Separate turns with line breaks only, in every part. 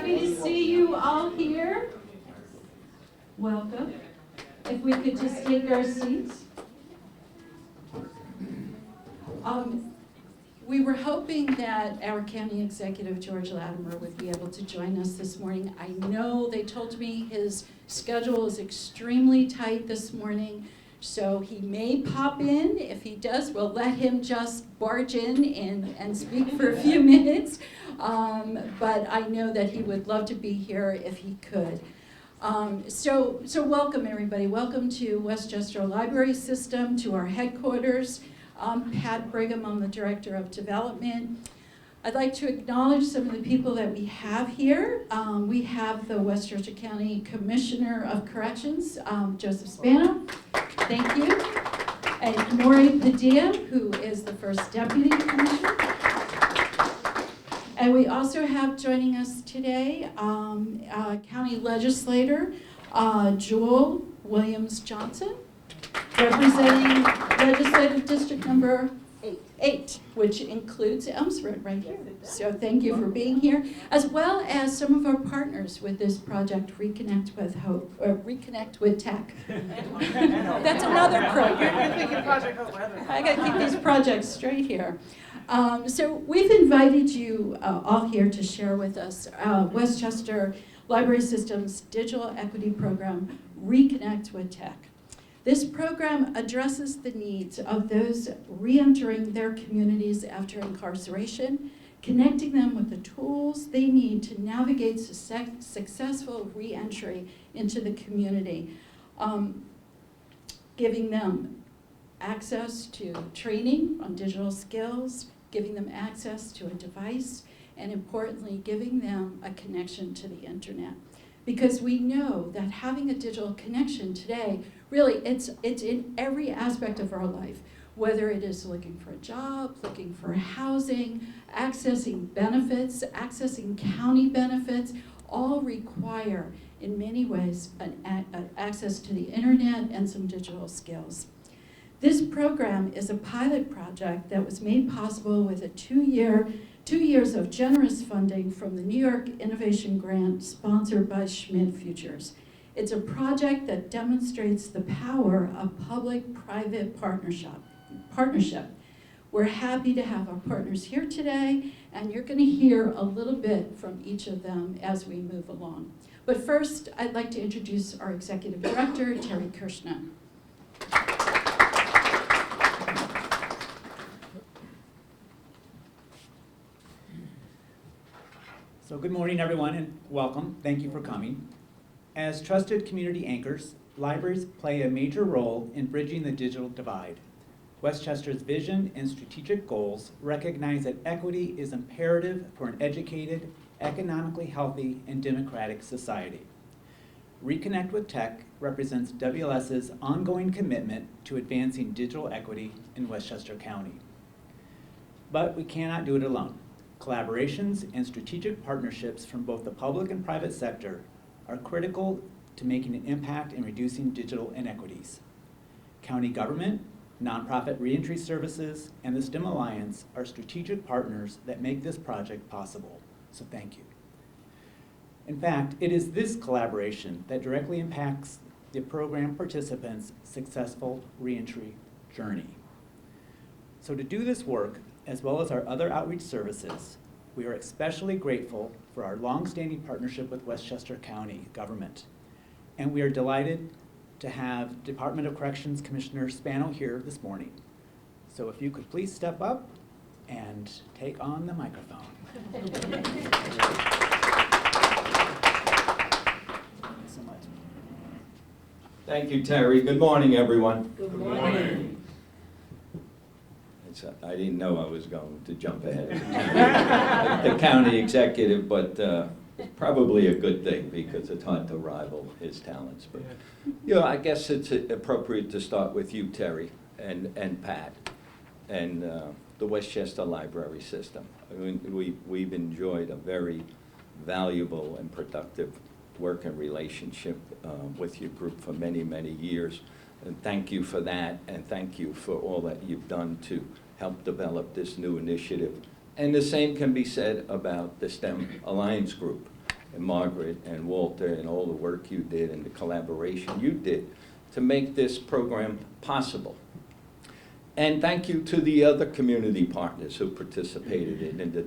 happy to see you all here. Welcome. If we could just take our seats. We were hoping that our county executive, George Latimer, would be able to join us this morning. I know they told me his schedule is extremely tight this morning, so he may pop in. If he does, we'll let him just barge in and speak for a few minutes. But I know that he would love to be here if he could. So welcome everybody. Welcome to Westchester Library System, to our headquarters. I'm Pat Brigham, I'm the Director of Development. I'd like to acknowledge some of the people that we have here. We have the Westchester County Commissioner of Corrections, Joseph Spano. Thank you. And Maury Padilla, who is the First Deputy Commissioner. And we also have joining us today, County Legislator Joel Williams-Johnson, representing Legislative District number 8, which includes Elmsford right here. So thank you for being here, as well as some of our partners with this project, Reconnect with Hope, or Reconnect with Tech. That's another program. I got to keep these projects straight here. So we've invited you all here to share with us Westchester Library System's digital equity program, Reconnect with Tech. This program addresses the needs of those re-entering their communities after incarceration, connecting them with the tools they need to navigate successful re-entry into the community, giving them access to training on digital skills, giving them access to a device, and importantly, giving them a connection to the internet. Because we know that having a digital connection today, really, it's in every aspect of our life, whether it is looking for a job, looking for housing, accessing benefits, accessing county benefits, all require, in many ways, an access to the internet and some digital skills. This program is a pilot project that was made possible with a 2 years of generous funding from the New York Innovation Grant sponsored by Schmidt Futures. It's a project that demonstrates the power of public-private partnership. We're happy to have our partners here today, and you're going to hear a little bit from each of them as we move along. But first, I'd like to introduce our Executive Director, Terry Kirshner.
So good morning, everyone, and welcome. Thank you for coming. As trusted community anchors, libraries play a major role in bridging the digital divide. Westchester's vision and strategic goals recognize that equity is imperative for an educated, economically healthy, and democratic society. Reconnect with Tech represents WLS's ongoing commitment to advancing digital equity in Westchester County. But we cannot do it alone. Collaborations and strategic partnerships from both the public and private sector are critical to making an impact in reducing digital inequities. County government, nonprofit reentry services, and the STEM Alliance are strategic partners that make this project possible, so thank you. In fact, it is this collaboration that directly impacts the program participants' successful reentry journey. So to do this work, as well as our other outreach services, we are especially grateful for our long-standing partnership with Westchester County government. And we are delighted to have Department of Corrections Commissioner Spano here this morning. So if you could please step up and take on the microphone. Thank you so much.
Thank you, Terry. Good morning, everyone.
Good morning.
I didn't know I was going to jump ahead of the county executive, but probably a good thing because it's hard to rival his talents. But I guess it's appropriate to start with you, Terry, and Pat, and the Westchester Library System. I mean, we've enjoyed a very valuable and productive working relationship with your group for many, many years. And thank you for that, and thank you for all that you've done to help develop this new initiative. And the same can be said about the STEM Alliance Group. and Margaret and Walter and all the work you did and the collaboration you did to make this program possible. And thank you to the other community partners who participated in the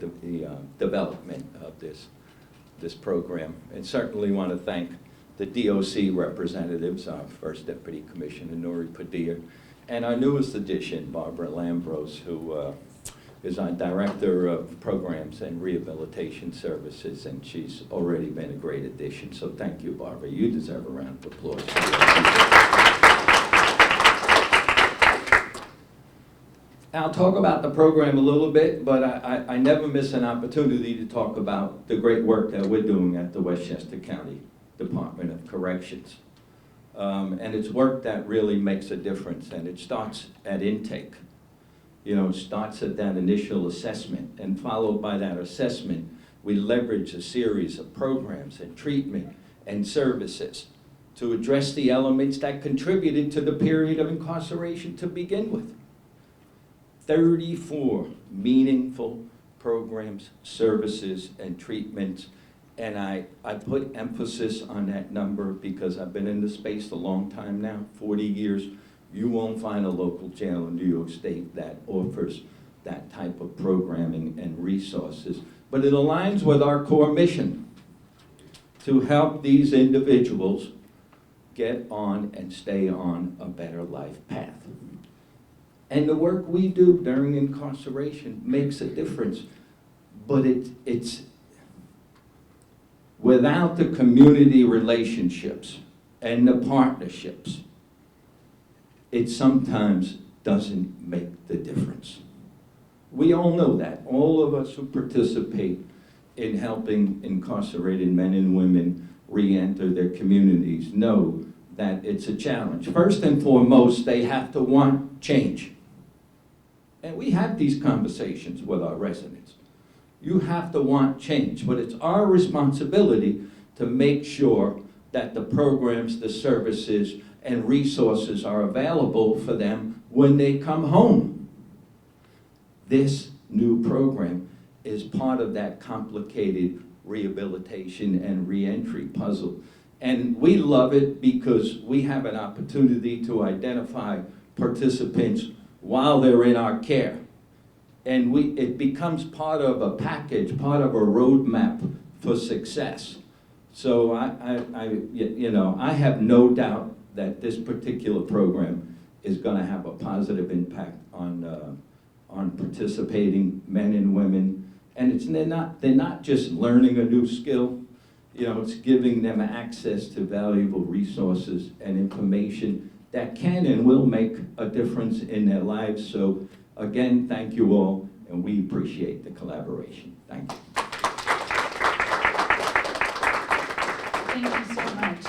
development of this program. And certainly want to thank the DOC representatives, our first Deputy Commissioner, Nori Padilla, and our newest addition, Barbara Lambros, who is our Director of Programs and Rehabilitation Services, and she's already been a great addition. So thank you, Barbara. You deserve a round of applause. I'll talk about the program a little bit, but I never miss an opportunity to talk about the great work that we're doing at the Westchester County Department of Corrections. And it's work that really makes a difference, and it starts at intake. You know, it starts at that initial assessment, and followed by that assessment, we leverage a series of programs and treatment and services to address the elements that contributed to the period of incarceration to begin with. 34 meaningful programs, services, and treatments. And I put emphasis on that number because I've been in the space a long time now, 40 years. You won't find a local jail in New York State that offers that type of programming and resources. But it aligns with our core mission to help these individuals get on and stay on a better life path. And the work we do during incarceration makes a difference, but it's without the community relationships and the partnerships, it sometimes doesn't make the difference. We all know that. All of us who participate in helping incarcerated men and women re-enter their communities know that it's a challenge. First and foremost, they have to want change. And we have these conversations with our residents. You have to want change, but it's our responsibility to make sure that the programs, the services, and resources are available for them when they come home. This new program is part of that complicated rehabilitation and reentry puzzle. And we love it because we have an opportunity to identify participants while they're in our care. And it becomes part of a package, part of a roadmap for success. So I have no doubt that this particular program is going to have a positive impact on participating men and women. And they're not just learning a new skill. You know, it's giving them access to valuable resources and information that can and will make a difference in their lives. So again, thank you all, and we appreciate the collaboration. Thank you.
Thank you so much.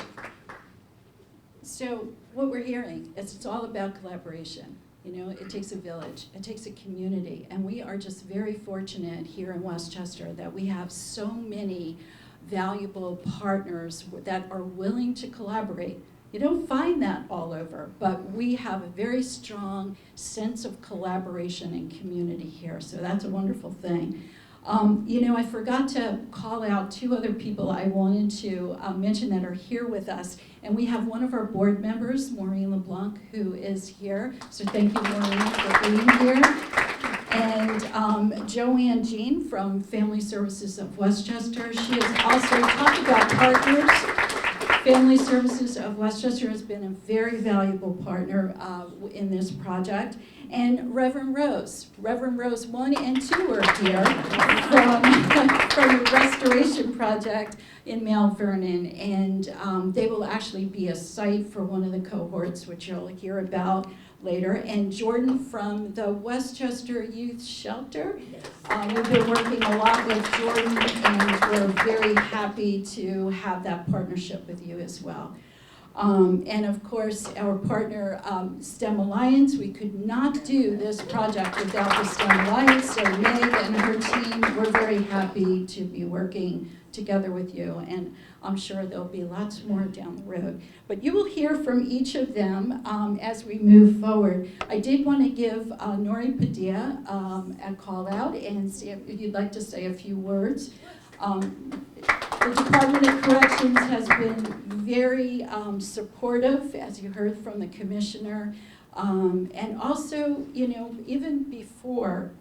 So what we're hearing is it's all about collaboration. You know, it takes a village, it takes a community, and we are just very fortunate here in Westchester that we have so many valuable partners that are willing to collaborate. You don't find that all over, but we have a very strong sense of collaboration and community here, so that's a wonderful thing. You know, I forgot to call out two other people I wanted to mention that are here with us, and we have one of our board members, Maureen LeBlanc, who is here, so thank you, Maureen, for being here. And Joanne Jean from Family Services of Westchester. She is also talking about partners. Family Services of Westchester has been a very valuable partner in this project. And Reverend Rose 1 and 2 are here from the Restoration Project in Mount Vernon. And they will actually be a site for one of the cohorts, which you'll hear about later. And Jordan from the Westchester Youth Shelter. We've been working a lot with Jordan, and we're very happy to have that partnership with you as well. And of course, our partner, STEM Alliance. We could not do this project without the STEM Alliance, so Meg and her team, we're very happy to be working together with you, and I'm sure there'll be lots more down the road. But you will hear from each of them as we move forward. I did want to give Nori Padilla a call out and see if you'd like to say a few words. The Department of Corrections has been very supportive, as you heard from the commissioner. And also, even before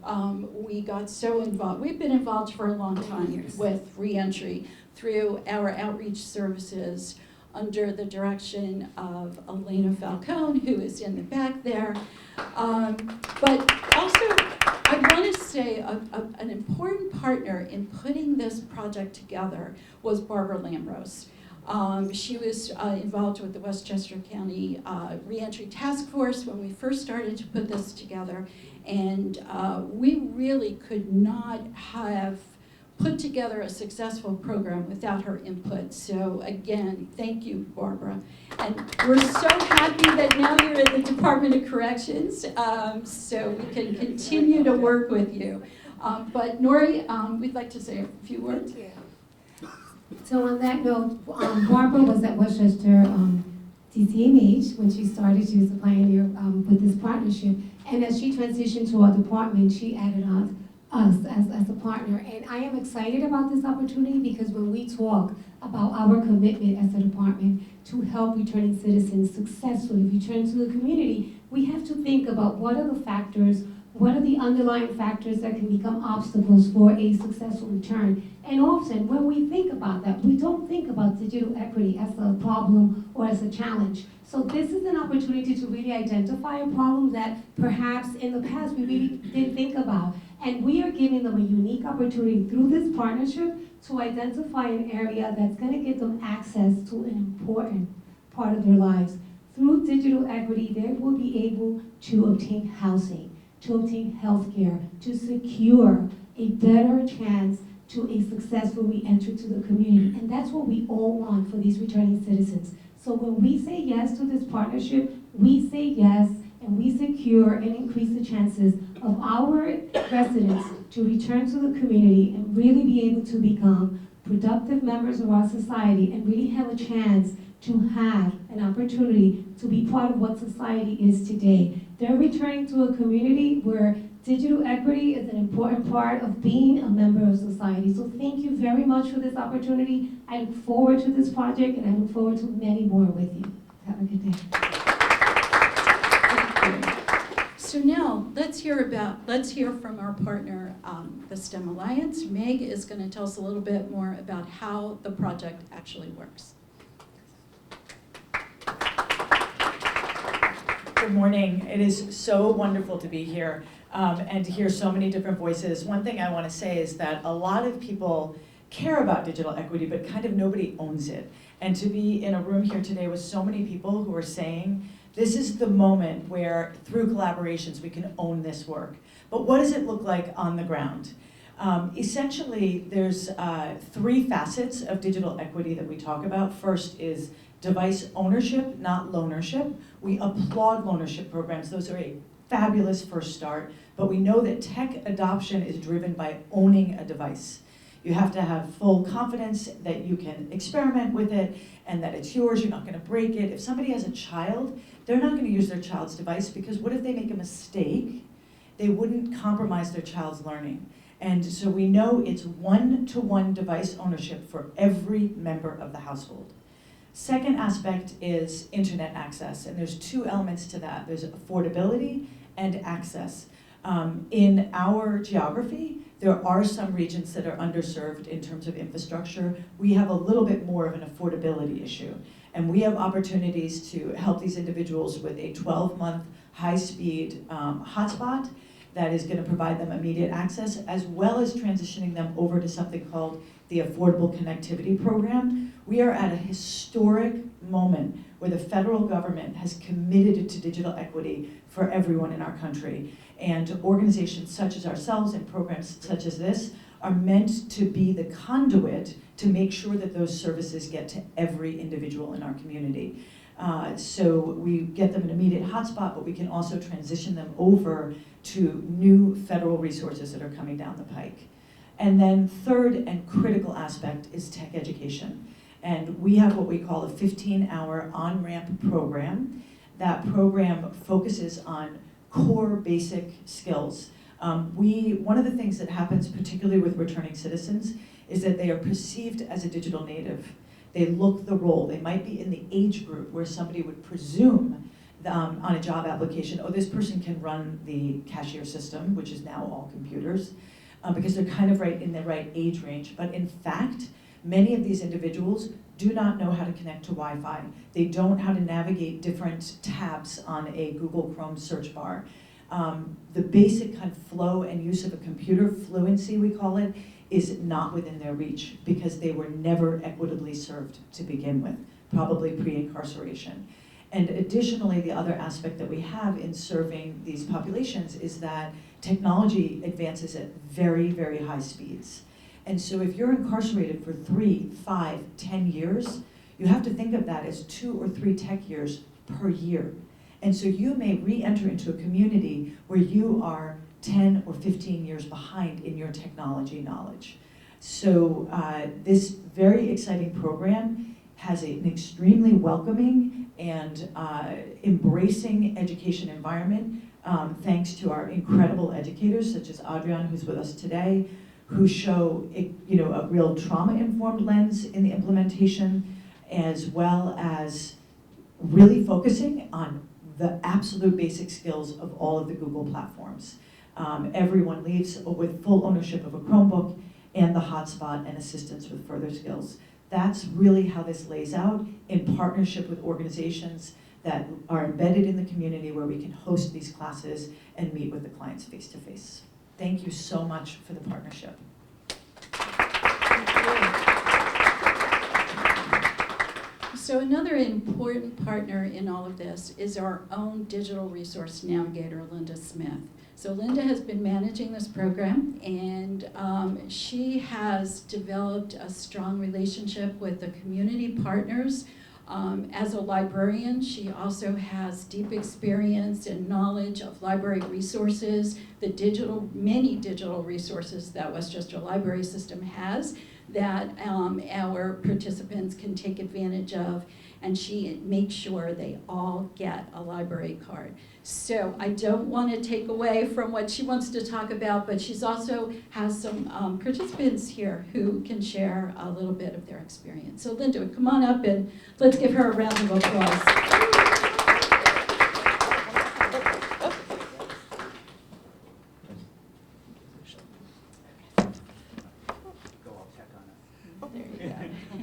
we got so involved, we've been involved for a long time with Reentry through our outreach services under the direction of Elena Falcone, who is in the back there. But also, I want to say an important partner in putting this project together was Barbara Lambros. She was involved with the Westchester County Reentry Task Force when we first started to put this together, and we really could not have put together a successful program without her input. So again, thank you, Barbara. And we're so happy that now you're in the Department of Corrections, so we can continue to work with you. But Nori, we'd like to say a few words.
Thank you. So on that note, Barbara was at Westchester DCMH when she started. She was a pioneer with this partnership. And as she transitioned to our department, she added on us as a partner. And I am excited about this opportunity because when we talk about our commitment as a department to help returning citizens successfully return to the community, we have to think about what are the factors, what are the underlying factors that can become obstacles for a successful return. And often when we think about that, we don't think about digital equity as a problem or as a challenge. So this is an opportunity to really identify a problem that perhaps in the past we really didn't think about. And we are giving them a unique opportunity through this partnership to identify an area that's going to give them access to an important part of their lives. Through digital equity, they will be able to obtain housing, to obtain health care, to secure a better chance to a successful re-entry to the community. And that's what we all want for these returning citizens. So when we say yes to this partnership, we say yes and we secure and increase the chances of our residents to return to the community and really be able to become productive members of our society and really have a chance to have an opportunity to be part of what society is today. They're returning to a community where digital equity is an important part of being a member of society. So thank you very much for this opportunity. I look forward to this project and I look forward to many more with you. Have a good day.
So now let's hear from our partner, the STEM Alliance. Meg is going to tell us a little bit more about how the project actually works.
Good morning. It is so wonderful to be here and to hear so many different voices. One thing I want to say is that a lot of people care about digital equity, but kind of nobody owns it. And to be in a room here today with so many people who are saying, this is the moment where, through collaborations, we can own this work. But what does it look like on the ground? Essentially, there's 3 facets of digital equity that we talk about. First is device ownership, not loanership. We applaud loanership programs. Those are a fabulous first start. But we know that tech adoption is driven by owning a device. You have to have full confidence that you can experiment with it and that it's yours, you're not going to break it. If somebody has a child, they're not going to use their child's device because what if they make a mistake? They wouldn't compromise their child's learning. And so we know it's one-to-one device ownership for every member of the household. Second aspect is internet access, and there's 2 elements to that. There's affordability and access. In our geography, there are some regions that are underserved in terms of infrastructure. We have a little bit more of an affordability issue. And we have opportunities to help these individuals with a 12-month high-speed hotspot that is going to provide them immediate access, as well as transitioning them over to something called the Affordable Connectivity Program. We are at a historic moment where the federal government has committed to digital equity for everyone in our country. And organizations such as ourselves and programs such as this are meant to be the conduit to make sure that those services get to every individual in our community. So we get them an immediate hotspot, but we can also transition them over to new federal resources that are coming down the pike. And then third and critical aspect is tech education. And we have what we call a 15-hour on-ramp program. That program focuses on core basic skills. One of the things that happens, particularly with returning citizens, is that they are perceived as a digital native. They look the role. They might be in the age group where somebody would presume on a job application, oh, this person can run the cashier system, which is now all computers, because they're kind of right in the right age range. But in fact, many of these individuals do not know how to connect to Wi-Fi. They don't know how to navigate different tabs on a Google Chrome search bar. The basic kind of flow and use of a computer, fluency we call it, is not within their reach because they were never equitably served to begin with, probably pre-incarceration. And additionally, the other aspect that we have in serving these populations is that technology advances at very, very high speeds. And so if you're incarcerated for 3, 5, 10 years, you have to think of that as 2 or 3 tech years per year. And so you may re-enter into a community where you are 10 or 15 years behind in your technology knowledge. So this very exciting program has an extremely welcoming and embracing education environment, thanks to our incredible educators, such as Adrian, who's with us today, who show a real trauma-informed lens in the implementation, as well as really focusing on the absolute basic skills of all of the Google platforms. Everyone leaves with full ownership of a Chromebook and the hotspot and assistance with further skills. That's really how this lays out in partnership with organizations that are embedded in the community where we can host these classes and meet with the clients face-to-face. Thank you so much for the partnership.
So another important partner in all of this is our own digital resource navigator, Linda Smith. So Linda has been managing this program, and she has developed a strong relationship with the community partners. As a librarian, she also has deep experience and knowledge of library resources, many digital resources that Westchester Library System has that our participants can take advantage of, and she makes sure they all get a library card. So I don't want to take away from what she wants to talk about, but she's also has some participants here who can share a little bit of their experience. So Linda, come on up and let's give her a round of applause.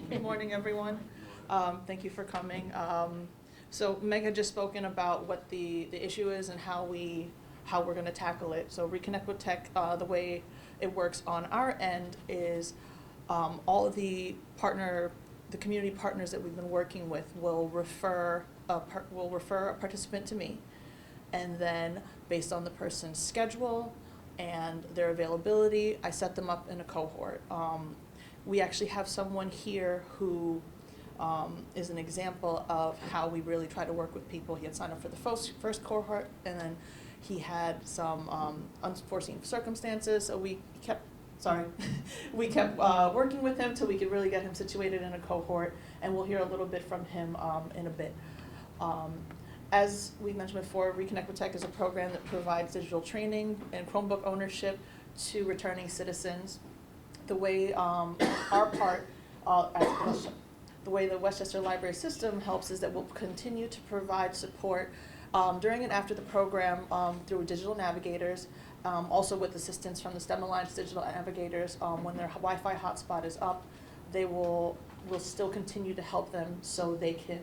Good morning, everyone. Thank you for coming. So Meg had just spoken about what the issue is and how we're going to tackle it. So Reconnect with Tech, the way it works on our end is all of the community partners that we've been working with will refer a participant to me, and then based on the person's schedule and their availability, I set them up in a cohort. We actually have someone here who is an example of how we really try to work with people. He had signed up for the first cohort, and then he had some unforeseen circumstances, so we kept working with him till we could really get him situated in a cohort, and we'll hear a little bit from him in a bit. As we mentioned before, Reconnect with Tech is a program that provides digital training and Chromebook ownership to returning citizens. The way the way the Westchester Library System helps is that we'll continue to provide support during and after the program through digital navigators, also with assistance from the STEM Alliance digital navigators. When their Wi-Fi hotspot is up, we'll still continue to help them so they can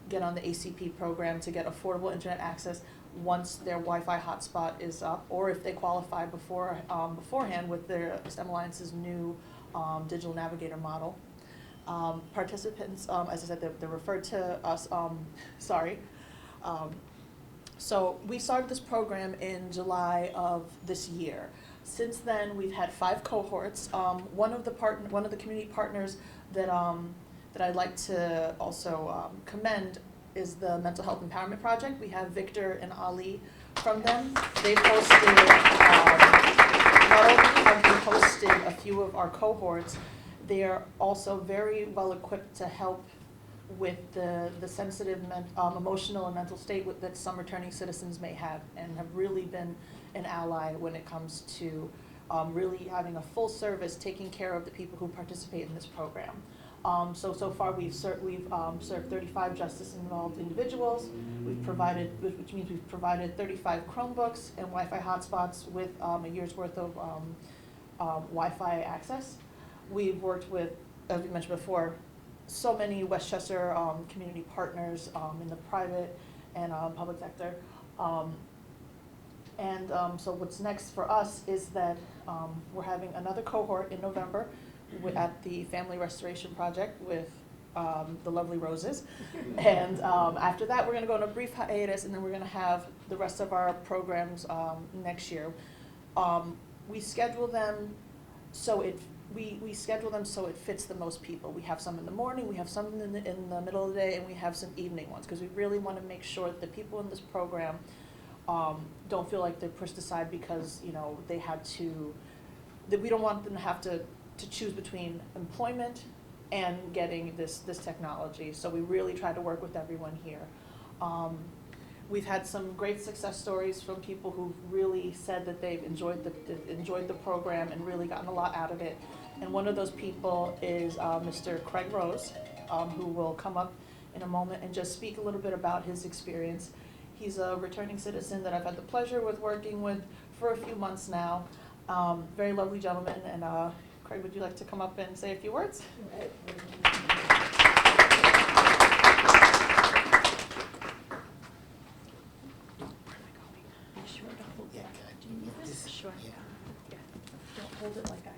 get on the ACP program to get affordable internet access once their Wi-Fi hotspot is up, or if they qualify beforehand with their STEM Alliance's new digital navigator model. Participants, as I said, they're referred to us, so we started this program in July of this year. Since then, we've had 5 cohorts. One of the community partners that I'd like to also commend is the Mental Health Empowerment Project. We have Victor and Ali from them. They've hosted, not only have they hosted a few of our cohorts, they are also very well equipped to help with the sensitive emotional and mental state that some returning citizens may have, and have really been an ally when it comes to really having a full service, taking care of the people who participate in this program. So far we've served 35 justice-involved individuals. We've provided, which means we've provided 35 Chromebooks and Wi-Fi hotspots with a year's worth of Wi-Fi access. We've worked with, as we mentioned before, so many Westchester community partners in the private and public sector. So what's next for us is that we're having another cohort in November at the Family Restoration Project with the lovely Roses. And after that, we're gonna go on a brief hiatus, and then we're gonna have the rest of our programs next year. We schedule them so we schedule them so it fits the most people. We have some in the morning, we have some in the middle of the day, and we have some evening ones, because we really want to make sure that the people in this program don't feel like they're pushed aside because, you know, they had to, that we don't want them to have to choose between employment and getting this technology. So we really try to work with everyone here. We've had some great success stories from people who've really said that they've enjoyed the program and really gotten a lot out of it. And one of those people is Mr. Craig Rose, who will come up in a moment and just speak a little bit about his experience. He's a returning citizen that I've had the pleasure with working with for a few months now. Very lovely gentleman. And Craig, would you like to come up and say a few words? Sure. Yeah. Don't hold it like I do.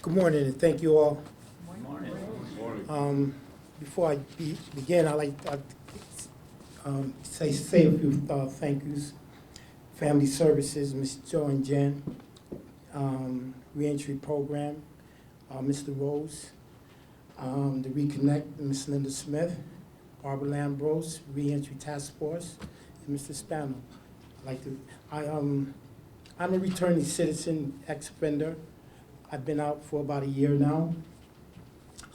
Good morning, and thank you all.
Good morning.
Before I begin, I'd like to say a few thank yous. Family Services, Ms. Joe and Jen, Reentry Program, Mr. Rose, the Reconnect, Ms. Linda Smith, Barbara Lambros, Reentry Task Force, and Mr. Spano. I'm a returning citizen, ex-offender. I've been out for about a year now.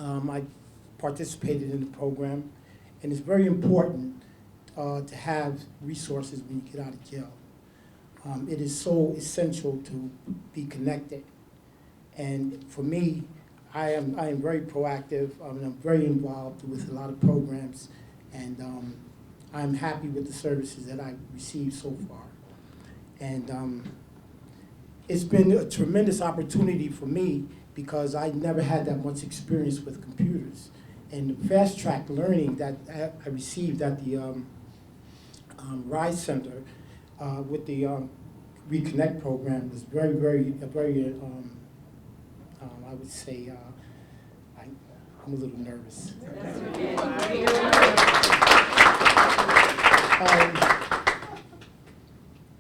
I participated in the program, and it's very important to have resources when you get out of jail. It is so essential to be connected. And for me, I am very proactive. I'm very involved with a lot of programs, and I'm happy with the services that I've received so far. And it's been a tremendous opportunity for me because I never had that much experience with computers. And the fast-track learning that I received at the RISE Center with the Reconnect program was very, I would say, I'm a little nervous.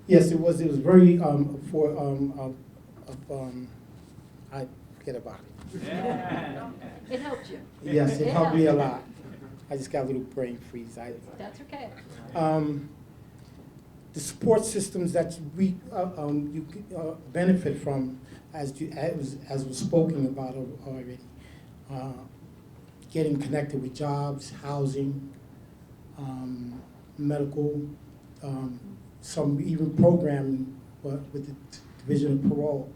Yes, it was very, I forget about it.
It helped you.
Yes, it helped me a lot. I just got a little brain freeze.
That's okay.
The support systems that we you benefit from, as was spoken about already, getting connected with jobs, housing, medical, some even programming with the Division of Parole.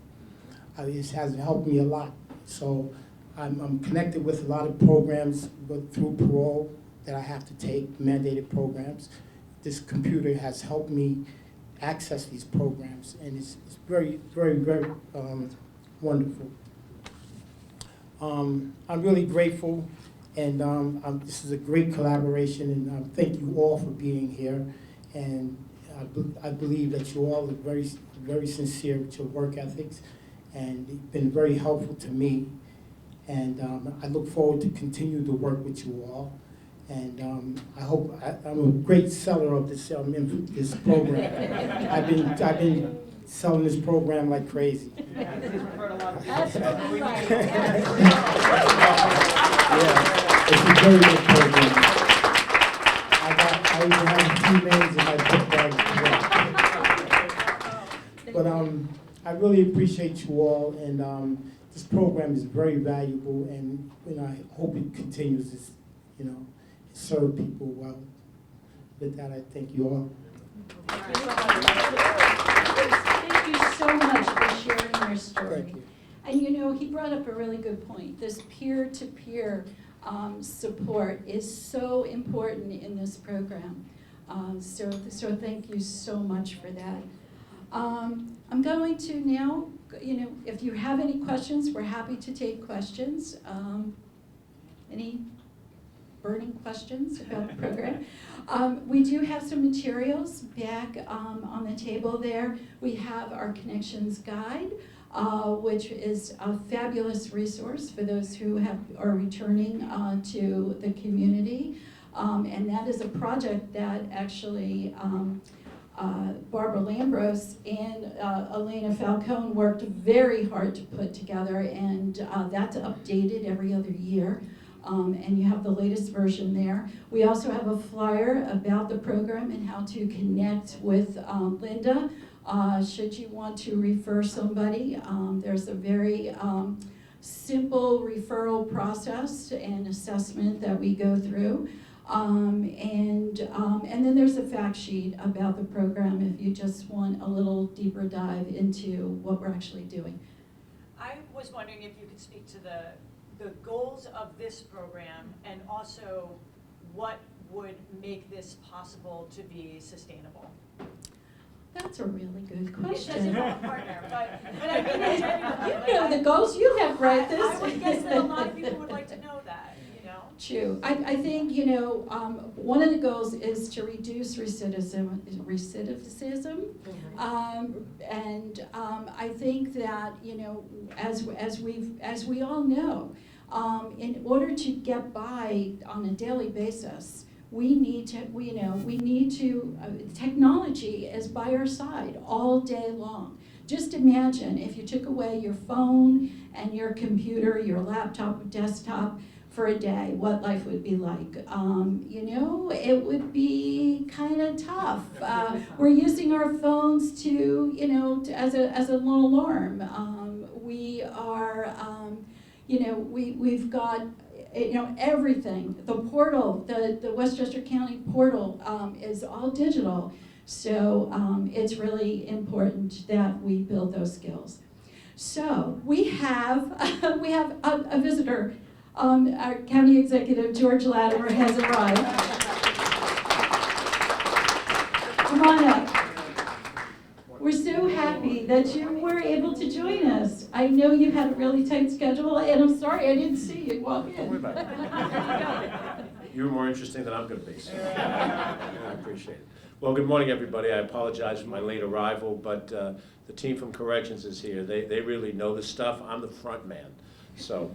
It has helped me a lot. So I'm connected with a lot of programs, but through parole that I have to take, mandated programs. This computer has helped me access these programs, and it's very wonderful. I'm really grateful, and this is a great collaboration, and thank you all for being here. And I believe that you all are very sincere with your work ethics, and it's been very helpful to me. And I look forward to continue to work with you all. And I hope I'm a great seller of this this program. I've been selling this program like crazy.
That's right.
Yeah, it's a very good program. I even have a few names in my book bag as well. But I really appreciate you all, and this program is very valuable, and I hope it continues this, serve people well. With that, I thank you all.
Thank you so much for sharing your story.
Thank you.
And you know, he brought up a really good point. This peer-to-peer support is so important in this program. So thank you so much for that. I'm going to now, you know, if you have any questions, we're happy to take questions. Any burning questions about the program? We do have some materials back on the table there. We have our Connections Guide, which is a fabulous resource for those who are returning to the community. And that is a project that actually Barbara Lambros and Elena Falcone worked very hard to put together, and that's updated every other year. And you have the latest version there. We also have a flyer about the program and how to connect with Linda. Should you want to refer somebody, there's a very simple referral process and assessment that we go through. And then there's a fact sheet about the program if you just want a little deeper dive into what we're actually doing.
I was wondering if you could speak to the goals of this program and also what would make this possible to be sustainable.
That's a really good
It doesn't
question.
involve a partner, but I mean, in general,
You know the goals, you have read this.
I would guess that a lot of people would like to know that, you know?
True. I think, you know, one of the goals is to reduce recidivism. And I think that, you know, as we all know, in order to get by on a daily basis, we need to, technology is by our side all day long. Just imagine if you took away your phone and your computer, your laptop, desktop for a day, what life would be like. You know, it would be kind of tough. We're using our phones to, you know, as a little alarm. We are, you know, we've got, you know, everything. The portal, the Westchester County portal is all digital. So it's really important that we build those skills. So we have a visitor. Our county executive, George Latimer, has arrived. Come on up. We're so happy that you were able to join us. I know you had a really tight schedule, and I'm sorry I didn't see you walk in.
Don't worry about it. You were more interesting than I'm going to be, so I appreciate it. Well, good morning, everybody. I apologize for my late arrival, but the team from Corrections is here. They really know this stuff. I'm the front man. So,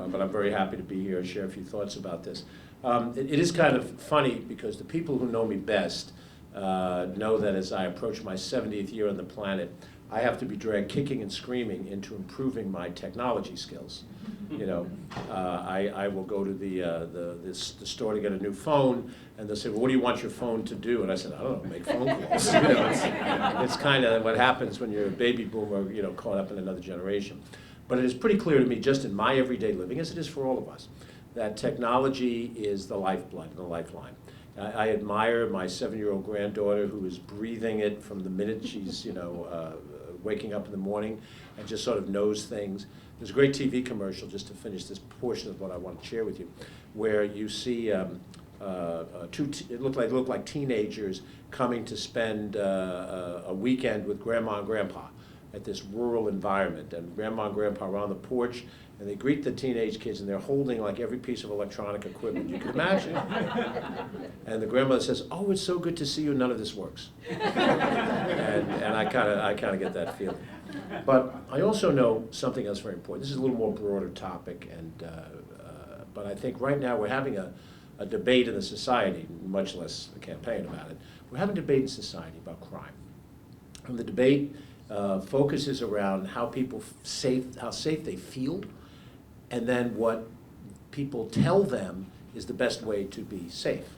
but I'm very happy to be here and share a few thoughts about this. It is kind of funny because the people who know me best know that as I approach my 70th year on the planet, I have to be dragged kicking and screaming into improving my technology skills. You know, I will go to the store to get a new phone, and they'll say, well, what do you want your phone to do? And I said, I don't know, make phone calls. You know, it's kind of what happens when you're a baby boomer, you know, caught up in another generation. But it is pretty clear to me, just in my everyday living, as it is for all of us, that technology is the lifeblood and the lifeline. I admire my 7-year-old granddaughter who is breathing it from the minute she's, you know, waking up in the morning and just sort of knows things. There's a great TV commercial, just to finish this portion of what I want to share with you, where you see it looked like teenagers coming to spend a weekend with Grandma and Grandpa at this rural environment, and Grandma and Grandpa are on the porch, and they greet the teenage kids, and they're holding like every piece of electronic equipment you can imagine. And the grandmother says, "Oh, it's so good to see you. None of this works." and I kind of get that feeling. But I also know something else very important. This is a little more broader topic, and but I think right now we're having a debate in the society, much less a campaign about it. We're having a debate in society about crime, and the debate focuses around how people how safe they feel, and then what people tell them is the best way to be safe.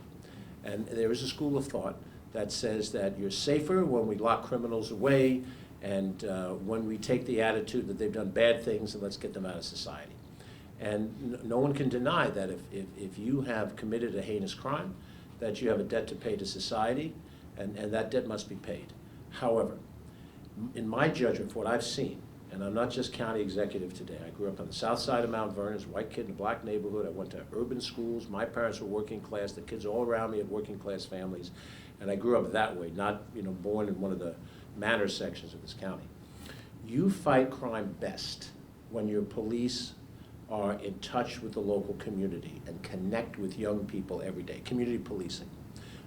And there is a school of thought that says that you're safer when we lock criminals away, and when we take the attitude that they've done bad things and let's get them out of society. And no one can deny that if you have committed a heinous crime, that you have a debt to pay to society, and that debt must be paid. However, in my judgment, for what I've seen, and I'm not just county executive today, I grew up on the south side of Mount Vernon, as a white kid in a black neighborhood. I went to urban schools. My parents were working class. The kids all around me had working class families. And I grew up that way, not born in one of the manor sections of this county. You fight crime best when your police are in touch with the local community and connect with young people every day. Community policing.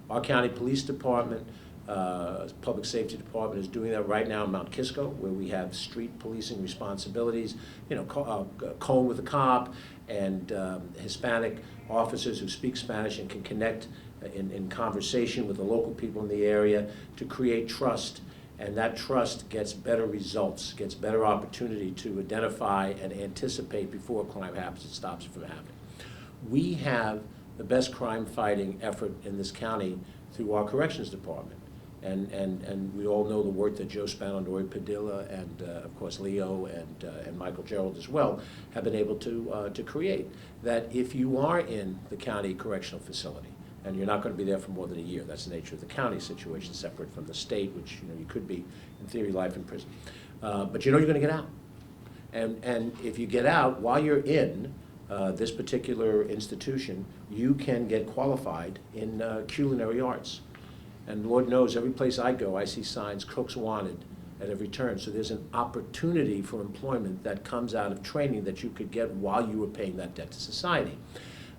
Our county police department, public safety department is doing that right now in Mount Kisco, where we have street policing responsibilities, cone with a cop, and Hispanic officers who speak Spanish and can connect in conversation with the local people in the area to create trust. And that trust gets better results, gets better opportunity to identify and anticipate before a crime happens. It stops it from happening. We have the best crime fighting effort in this county through our corrections department. And we all know the work that Joe Spano, Nori Padilla, and of course Leo and Michael Gerald as well have been able to create. That if you are in the county correctional facility, and you're not going to be there for more than a year, that's the nature of the county situation, separate from the state, which you could be, in theory, life in prison. But you're going to get out. And if you get out, while you're in this particular institution, you can get qualified in culinary arts. And Lord knows, every place I go, I see signs, cooks wanted, at every turn. So there's an opportunity for employment that comes out of training that you could get while you were paying that debt to society.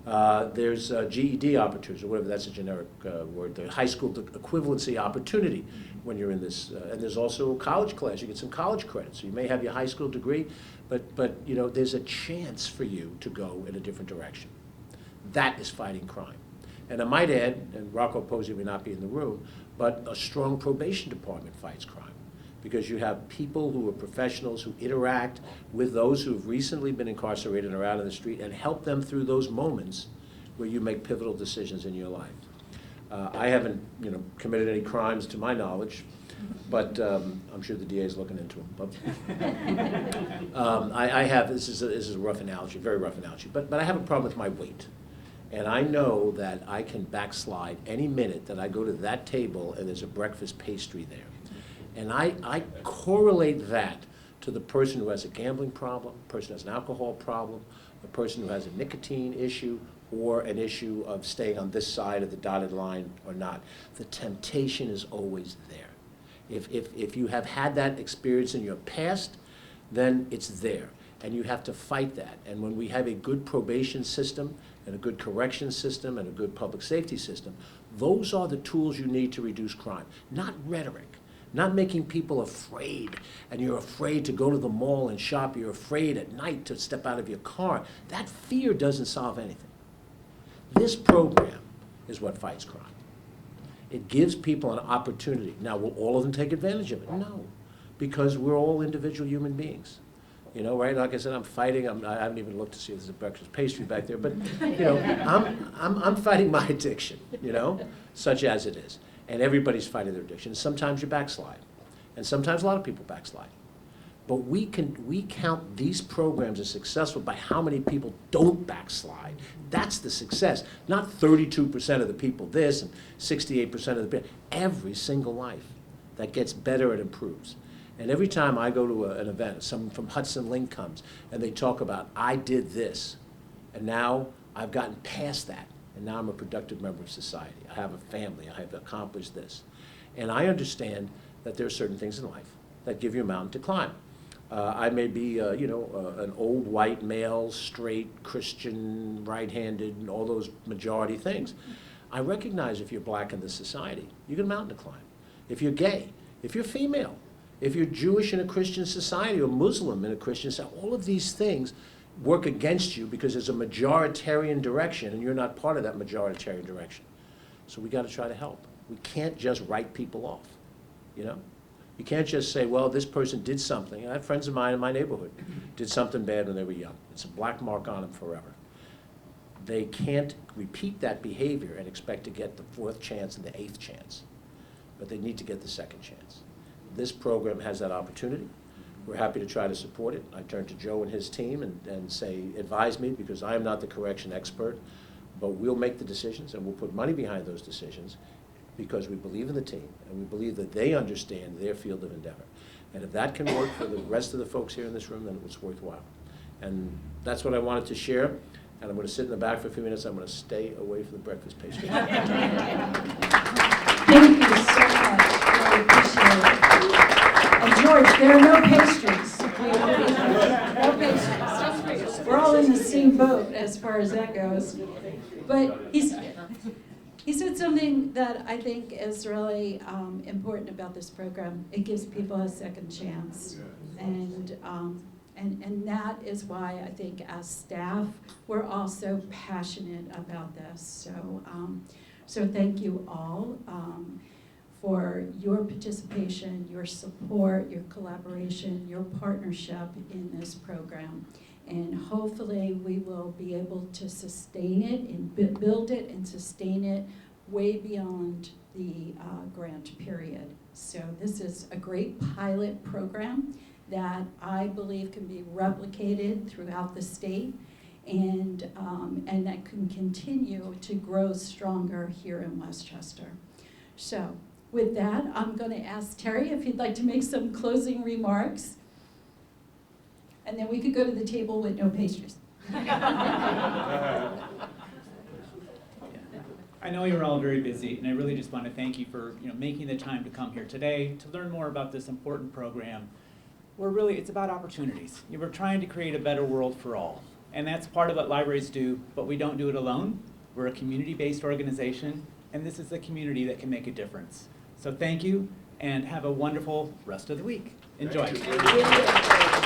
There's GED opportunities, or whatever, that's a generic word, the high school equivalency opportunity when you're in this. And there's also college class. You get some college credits. So you may have your high school degree, but there's a chance for you to go in a different direction. That is fighting crime. And I might add, and Rocco Posey may not be in the room, but a strong probation department fights crime. Because you have people who are professionals who interact with those who have recently been incarcerated and are out in the street and help them through those moments where you make pivotal decisions in your life. I haven't committed any crimes to my knowledge, but I'm sure the DA is looking into them. But I have, this is a rough analogy, very rough analogy, but I have a problem with my weight. And I know that I can backslide any minute that I go to that table and there's a breakfast pastry there. And I correlate that to the person who has a gambling problem, the person who has an alcohol problem, the person who has a nicotine issue, or an issue of staying on this side of the dotted line or not. The temptation is always there. If you have had that experience in your past, then it's there. And you have to fight that. And when we have a good probation system and a good correction system and a good public safety system, those are the tools you need to reduce crime, not rhetoric. Not making people afraid, and you're afraid to go to the mall and shop, you're afraid at night to step out of your car. That fear doesn't solve anything. This program is what fights crime. It gives people an opportunity. Now, will all of them take advantage of it? No, because we're all individual human beings. Right? Like I said, I'm fighting. I haven't even looked to see if there's a breakfast pastry back there, but I'm fighting my addiction. Such as it is. And everybody's fighting their addiction. Sometimes you backslide, and sometimes a lot of people backslide. But we count these programs as successful by how many people don't backslide. That's the success. Not 32% of the people this and 68% of the people. Every single life that gets better and improves. And every time I go to an event, someone from Hudson Link comes and they talk about, I did this, and now I've gotten past that. And now I'm a productive member of society. I have a family. I have accomplished this. And I understand that there are certain things in life that give you a mountain to climb. I may be, an old white male, straight, Christian, right-handed, and all those majority things. I recognize if you're black in this society, you got a mountain to climb. If you're gay, if you're female, if you're Jewish in a Christian society or Muslim in a Christian society, all of these things work against you because there's a majoritarian direction and you're not part of that majoritarian direction. So we got to try to help. We can't just write people off, You can't just say, well, this person did something. I have friends of mine in my neighborhood did something bad when they were young. It's a black mark on them forever. They can't repeat that behavior and expect to get the 4th chance and the 8th chance, but they need to get the 2nd chance. This program has that opportunity. we're happy to try to support it. I turn to Joe and his team and say, advise me, because I am not the correction expert, but we'll make the decisions and we'll put money behind those decisions because we believe in the team and we believe that they understand their field of endeavor. And if that can work for the rest of the folks here in this room, then it's worthwhile. And that's what I wanted to share. And I'm going to sit in the back for a few minutes. I'm going to stay away from the breakfast pastry.
Thank you so much. Really appreciate it. And George, there are no pastries. No pastries. We're all in the same boat as far as that goes. But he said something that I think is really important about this program. It gives people a second chance. And that is why I think as staff, we're all so passionate about this. So thank you all for your participation, your support, your collaboration, your partnership in this program. And hopefully we will be able to sustain it and build it and sustain it way beyond the grant period. So this is a great pilot program that I believe can be replicated throughout the state and that can continue to grow stronger here in Westchester. So with that, I'm going to ask Terry if he'd like to make some closing remarks. And then we could go to the table with no pastries.
I know you're all very busy, and I really just want to thank you for making the time to come here today to learn more about this important program. It's about opportunities. We're trying to create a better world for all, and that's part of what libraries do, but we don't do it alone. We're a community-based organization, and this is the community that can make a difference. So thank you, and have a wonderful rest of the week. Enjoy.
Thank you.